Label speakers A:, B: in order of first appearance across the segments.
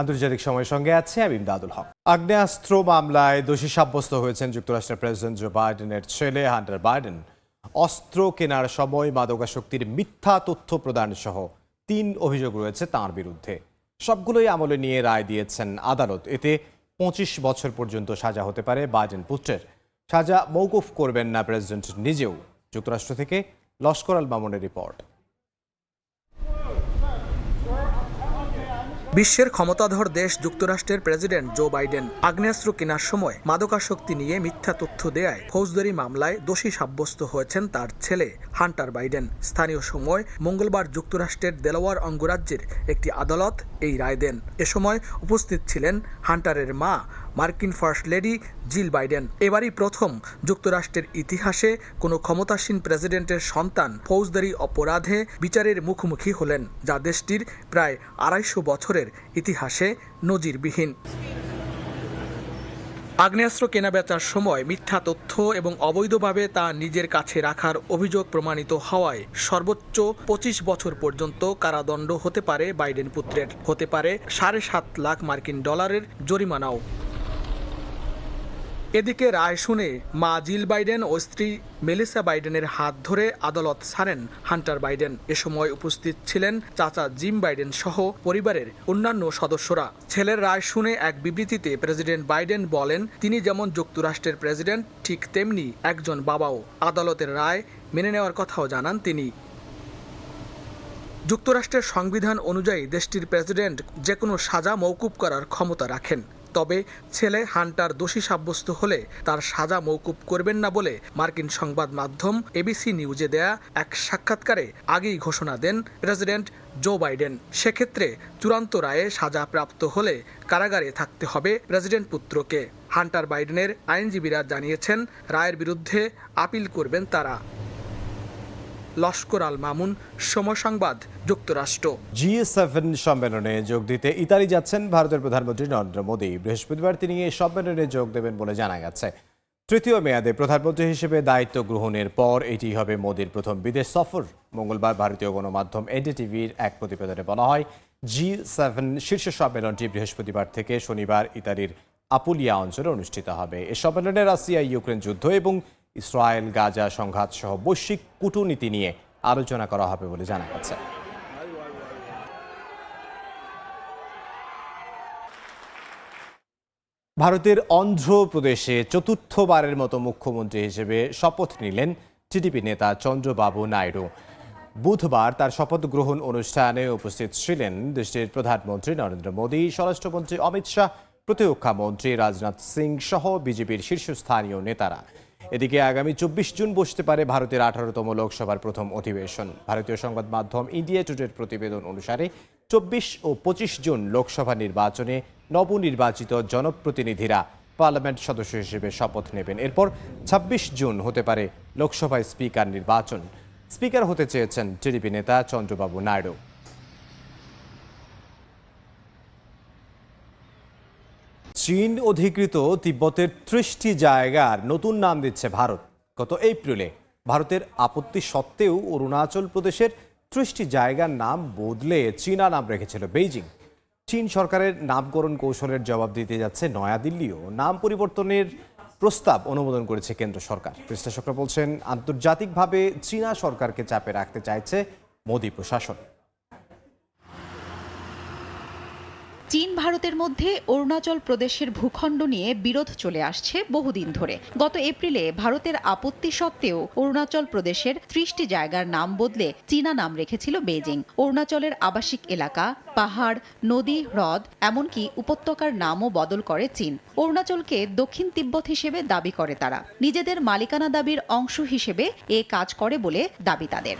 A: আন্তর্জাতিক সময়ের সঙ্গে আছে আমি ইমদাদুল হক। আগ্নেয়াস্ত্র মামলায় দোষী সাব্যস্ত হয়েছেন যুক্তরাষ্ট্রের প্রেসিডেন্ট জো বাইডেনের ছেলে হান্টার বাইডেন। অস্ত্র কেনার সময় মাদকাসক্তির মিথ্যা তথ্য প্রদান সহ ৩ অভিযোগ রয়েছে তাঁর বিরুদ্ধে। সবগুলোই আমলে নিয়ে রায় দিয়েছেন আদালত। এতে ২৫ বছর পর্যন্ত সাজা হতে পারে বাইডেন পুত্রের। সাজা মওকুফ করবেন না প্রেসিডেন্ট নিজেও। যুক্তরাষ্ট্র থেকে লস্কর আল মামুনের রিপোর্ট।
B: বিশ্বের ক্ষমতাধর দেশ যুক্তরাষ্ট্রের প্রেসিডেন্ট জো বাইডেন আগ্নেয়াস্ত্র কেনার সময় মাদকাসক্তি নিয়ে মিথ্যা তথ্য দেয়ায় ফৌজদারি মামলায় দোষী সাব্যস্ত হয়েছেন তার ছেলে হান্টার বাইডেন। স্থানীয় সময় মঙ্গলবার যুক্তরাষ্ট্রের দেলাওয়ার অঙ্গরাজ্যের একটি আদালত এই রায় দেন। এ সময় উপস্থিত ছিলেন হান্টারের মা মার্কিন ফার্স্ট লেডি জিল বাইডেন। এবারই প্রথম যুক্তরাষ্ট্রের ইতিহাসে কোনো ক্ষমতাসীন প্রেসিডেন্টের সন্তান ফৌজদারি অপরাধে বিচারের মুখোমুখি হলেন, যা দেশটির প্রায় ২৫০ বছরের ইতিহাসে নজিরবিহীন। আগ্নেয়াস্ত্র কেনাবেচার সময় মিথ্যা তথ্য এবং অবৈধভাবে তা নিজের কাছে রাখার অভিযোগ প্রমাণিত হওয়ায় সর্বোচ্চ ২৫ বছর পর্যন্ত কারাদণ্ড হতে পারে বাইডেন পুত্রের। হতে পারে $৭.৫ লাখ মার্কিন ডলারের জরিমানাও। এদিকে রায় শুনে মা জিল বাইডেন ও স্ত্রী মেলিসা বাইডেনের হাত ধরে আদালত ছাড়েন হান্টার বাইডেন। এ সময় উপস্থিত ছিলেন চাচা জিম বাইডেন সহ পরিবারের অন্যান্য সদস্যরা। ছেলের রায় শুনে এক বিবৃতিতে প্রেসিডেন্ট বাইডেন বলেন, তিনি যেমন যুক্তরাষ্ট্রের প্রেসিডেন্ট ঠিক তেমনি একজন বাবাও। আদালতের রায় মেনে নেওয়ার কথাও জানান তিনি। যুক্তরাষ্ট্রের সংবিধান অনুযায়ী দেশটির প্রেসিডেন্ট যে কোনো সাজা মওকুফ করার ক্ষমতা রাখেন। তবে ছেলে হান্টার দোষী সাব্যস্ত হলে তার সাজা মওকুফ করবেন না বলে মার্কিন সংবাদ মাধ্যম এবিসি নিউজে দেয়া এক সাক্ষাৎকারে আগেই ঘোষণা দেন প্রেসিডেন্ট জো বাইডেন। সেক্ষেত্রে চূড়ান্ত রায়ে সাজা প্রাপ্ত হলে কারাগারে থাকতে হবে প্রেসিডেন্ট পুত্রকে। হান্টার বাইডেনের আইনজীবীরা জানিয়েছেন, রায়ের বিরুদ্ধে আপিল করবেন তারা। লস্কর আল মামুন, সময় সংবাদ, যুক্তরাষ্ট্র।
A: G7 সম্মেলনে যোগ দিতে ইতালি যাচ্ছেন ভারতের প্রধানমন্ত্রী নরেন্দ্র মোদী। বৃহস্পতিবার তিনি এই সম্মেলনে যোগ দেবেন বলে জানা গেছে। তৃতীয় মেয়াদে প্রধানমন্ত্রী হিসেবে দায়িত্ব গ্রহণের পর এটি হবে মোদীর প্রথম বিদেশ সফর। মঙ্গলবার ভারতীয় গণমাধ্যম এনডিটিভির এক প্রতিবেদনে বলা হয়, G7 শীর্ষ সম্মেলনটি বৃহস্পতিবার থেকে শনিবার ইতালির আপুলিয়া অঞ্চলে অনুষ্ঠিত হবে। এ সম্মেলনে রাশিয়া ইউক্রেন যুদ্ধ এবং ইসরায়েল গাজা সংঘাত সহ বৈশ্বিক কূটনীতি নিয়ে আলোচনা করা হবে বলে জানা গেছে। ভারতের অন্ধ্রপ্রদেশে চতুর্থবারের মতো মুখ্যমন্ত্রী হিসেবে শপথ নিলেন টিডিপি নেতা চন্দ্রবাবু নাইডু। বুধবার তার শপথ গ্রহণ অনুষ্ঠানে উপস্থিত ছিলেন দেশটির প্রধানমন্ত্রী নরেন্দ্র মোদী, স্বরাষ্ট্রমন্ত্রী অমিত শাহ, প্রতিরক্ষা মন্ত্রী রাজনাথ সিং সহ বিজেপির শীর্ষস্থানীয় নেতারা। এদিকে আগামী ২৪ জুন বসতে পারে ভারতের ১৮তম লোকসভার প্রথম অধিবেশন। ভারতীয় সংবাদ মাধ্যম ইন্ডিয়া টুডের প্রতিবেদন অনুসারে ২৪ ও ২৫ জুন লোকসভা নির্বাচনে নবনির্বাচিত জনপ্রতিনিধিরা পার্লামেন্ট সদস্য হিসেবে শপথ নেবেন। এরপর ২৬ জুন হতে পারে লোকসভায় স্পিকার নির্বাচন। স্পিকার হতে চেয়েছেন টিডিপি নেতা চন্দ্রবাবু নাইডু। চীন অধিকৃত তিব্বতের ৩০টি জায়গার নতুন নাম দিচ্ছে ভারত। গত এপ্রিলে ভারতের আপত্তি সত্ত্বেও অরুণাচল প্রদেশের ৩০টি জায়গার নাম বদলে চীনা নাম রেখেছিল বেইজিং। চীন সরকারের নামকরণ কৌশলের জবাব দিতে যাচ্ছে নয়াদিল্লিও। নাম পরিবর্তনের প্রস্তাব অনুমোদন করেছে কেন্দ্র সরকার। বিশ্লেষকরা বলছেন, আন্তর্জাতিকভাবে চীনা সরকারকে চাপে রাখতে চাইছে মোদী প্রশাসন।
C: চীন ভারতের মধ্যে অরুণাচল প্রদেশের ভূখণ্ড নিয়ে বিরোধ চলে আসছে বহুদিন ধরে। গত এপ্রিলে ভারতের আপত্তি সত্ত্বেও অরুণাচল প্রদেশের ৩০টি জায়গার নাম বদলে চীনা নাম রেখেছিল বেইজিং। অরুণাচলের আবাসিক এলাকা, পাহাড়, নদী, হ্রদ, এমনকি উপত্যকার নামও বদল করে চীন। অরুণাচলকে দক্ষিণ তিব্বত হিসেবে দাবি করে তারা। নিজেদের মালিকানা দাবির অংশ হিসেবে এ কাজ করে বলে দাবি তাদের।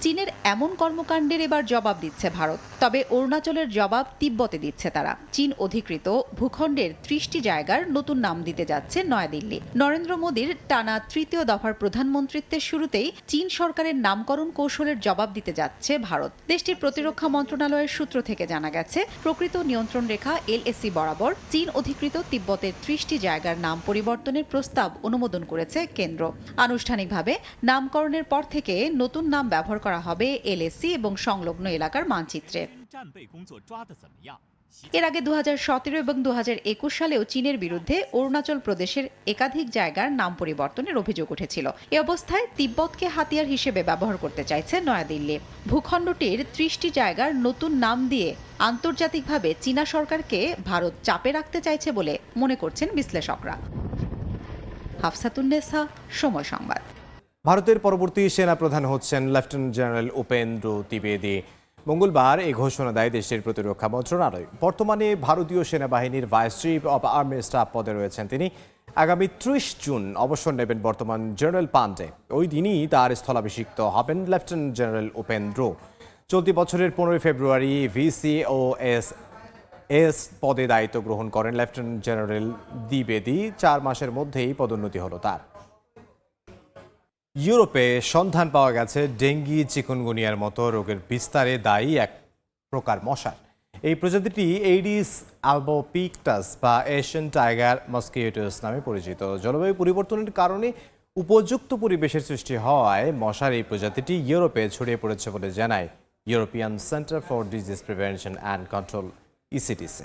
C: চীনের এমন কর্মকাণ্ডের এবার জবাব দিচ্ছে ভারত। তবে অরুণাচলের জবাব তিব্বতে দিচ্ছে তারা। চীন অধিকৃত ভূখণ্ডের ৩০টি জায়গার নতুন নাম দিতে যাচ্ছে নয়াদিল্লি। নরেন্দ্র মোদীর টানা তৃতীয় দফার প্রধানমন্ত্রিত্বের শুরুতেই চীন সরকারের নামকরণ কৌশলের জবাব দিতে যাচ্ছে ভারত। দেশটির প্রতিরক্ষা মন্ত্রণালয়ের সূত্র থেকে জানা গেছে, প্রকৃত নিয়ন্ত্রণ রেখা LAC বরাবর চীন অধিকৃত তিব্বতের ৩০টি জায়গার নাম পরিবর্তনের প্রস্তাব অনুমোদন করেছে কেন্দ্র। আনুষ্ঠানিকভাবে নামকরণের পর থেকে নতুন নাম ব্যবহার করা করা হবে এলএসি এবং সংলগ্ন এলাকার মানচিত্রে। এর আগে 2017 এবং 2021 সালেও চীনের বিরুদ্ধে অরুণাচল প্রদেশের একাধিক জায়গার নাম পরিবর্তনের অভিযোগ উঠেছিল। এ অবস্থায় তিব্বতকে হাতিয়ার হিসেবে ব্যবহার করতে চাইছে নয়াদিল্লি। ভূখণ্ডটির 30টি জায়গার নতুন নাম দিয়ে আন্তর্জাতিকভাবে চীনা সরকারকে ভারত চাপে রাখতে চাইছে বলে মনে করছেন বিশ্লেষকরা। হাফসাতুন্নেসা, সময় সংবাদ।
A: ভারতের পরবর্তী সেনাপ্রধান হচ্ছেন লেফটেন্যান্ট জেনারেল উপেন্দ্র দ্বিবেদী। মঙ্গলবার এই ঘোষণা দেয় দেশটির প্রতিরক্ষা মন্ত্রণালয়। বর্তমানে ভারতীয় সেনাবাহিনীর vice chief of army staff পদে রয়েছেন তিনি। আগামী 30 জুন অবসর নেবেন বর্তমান জেনারেল পান্ডে। ওই দিনই তার স্থলাভিষিক্ত হবেন লেফটেন্যান্ট জেনারেল উপেন্দ্র। চলতি বছরের 15 ফেব্রুয়ারি VCOS পদে দায়িত্ব গ্রহণ করেন লেফটেন্যান্ট জেনারেল দ্বিবেদী। 4 মাসের মধ্যেই পদোন্নতি হলো তার। ইউরোপে সন্ধান পাওয়া গেছে ডেঙ্গি চিকুনগুনিয়ার মতো রোগের বিস্তারে দায়ী এক প্রকার মশার। এই প্রজাতিটি এইডিস অ্যালবোপিক্টাস বা এশিয়ান টাইগার মস্কিটোস নামে পরিচিত। জলবায়ু পরিবর্তনের কারণে উপযুক্ত পরিবেশের সৃষ্টি হওয়ায় মশার এই প্রজাতিটি ইউরোপে ছড়িয়ে পড়েছে বলে জানায় European centre for disease prevention and control ECDC।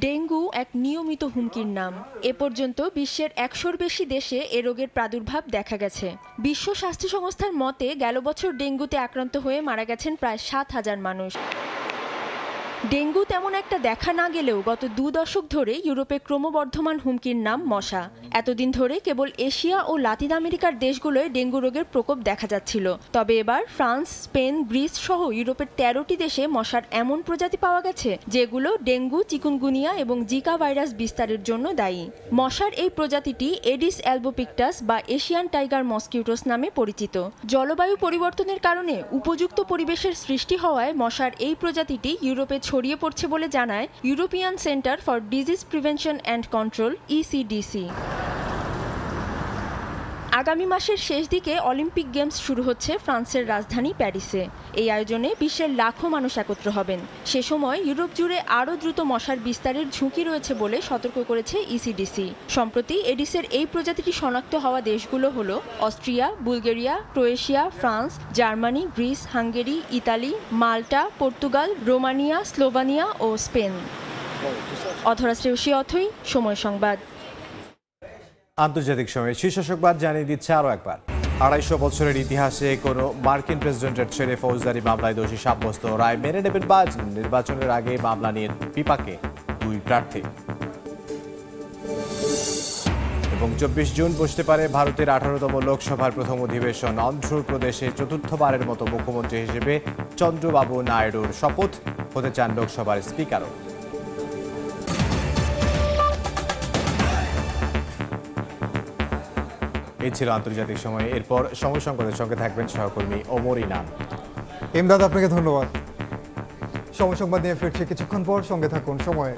D: Dengue এক নিয়মিত হুমকির নাম। এ পর্যন্ত বিশ্বের 100-র বেশি দেশে এ রোগের প্রাদুর্ভাব দেখা গেছে। বিশ্ব স্বাস্থ্য সংস্থার মতে গেল বছর ডেঙ্গুতে আক্রান্ত হয়ে মারা গেছেন প্রায় 7,000 মানুষ। ডেঙ্গু তেমন একটা দেখা না গেলেও গত 2 দশক ধরে ইউরোপে ক্রমবর্ধমান হুমকির নাম মশা। এতদিন ধরে কেবল এশিয়া ও লাতিন আমেরিকার দেশগুলোয় ডেঙ্গু রোগের প্রকোপ দেখা যাচ্ছিল। তবে এবার ফ্রান্স, স্পেন, গ্রিস সহ ইউরোপের 13টি দেশে মশার এমন প্রজাতি পাওয়া গেছে যেগুলো ডেঙ্গু, চিকুনগুনিয়া এবং জিকা ভাইরাস বিস্তারের জন্য দায়ী। মশার এই প্রজাতিটি এডিস অ্যালবোপিক্টাস বা এশিয়ান টাইগার মস্কিটোস নামে পরিচিত। জলবায়ু পরিবর্তনের কারণে উপযুক্ত পরিবেশের সৃষ্টি হওয়ায় মশার এই প্রজাতিটি ইউরোপে ছড়িয়ে পড়ছে বলে জানায় European centre for disease prevention and control ECDC। আগামী মাসের শেষ দিকে অলিম্পিক গেমস শুরু হচ্ছে ফ্রান্সের রাজধানী প্যারিসে। এই আয়োজনে বিশ্বের লাখো মানুষ একত্র হবেন। সে সময় ইউরোপ জুড়ে আরও দ্রুত মশার বিস্তারের ঝুঁকি রয়েছে বলে সতর্ক করেছে ECDC। সম্প্রতি এডিসের এই প্রজাতিটি শনাক্ত হওয়া দেশগুলো হলো Austria, Bulgaria, Croatia, France, Germany, Greece, Hungary, Italy, Malta, Portugal, Romania, Slovenia ও স্পেন। অধরা শ্রেয়সী অথই, সময় সংবাদ।
A: আন্তর্জাতিক সময়ের শীর্ষ সংবাদ জানিয়ে দিচ্ছে আরও একবার। 250 বছরের ইতিহাসে কোনো মার্কিন প্রেসিডেন্টের ছেলে ফৌজদারি মামলায় দোষী সাব্যস্ত, রায় মেনে নেবেন বাইডেন। নির্বাচনের আগে মামলা নিয়ে বিপাকে 2 প্রার্থী। এবং 24 জুন বসতে পারে ভারতের 18তম লোকসভার প্রথম অধিবেশন। অন্ধ্রপ্রদেশে চতুর্থবারের মতো মুখ্যমন্ত্রী হিসেবে চন্দ্রবাবু নাইডুর শপথ। হতে চান লোকসভার স্পিকারও। এই ছিল আন্তর্জাতিক সময়। এরপর সময় সংবাদের সঙ্গে থাকবেন সহকর্মী ওমর ইনাম।
E: ইমদাদ, আপনাকে ধন্যবাদ। সময় সংবাদ নিয়ে ফিরছে কিছুক্ষণ পর, সঙ্গে থাকুন সময়ে।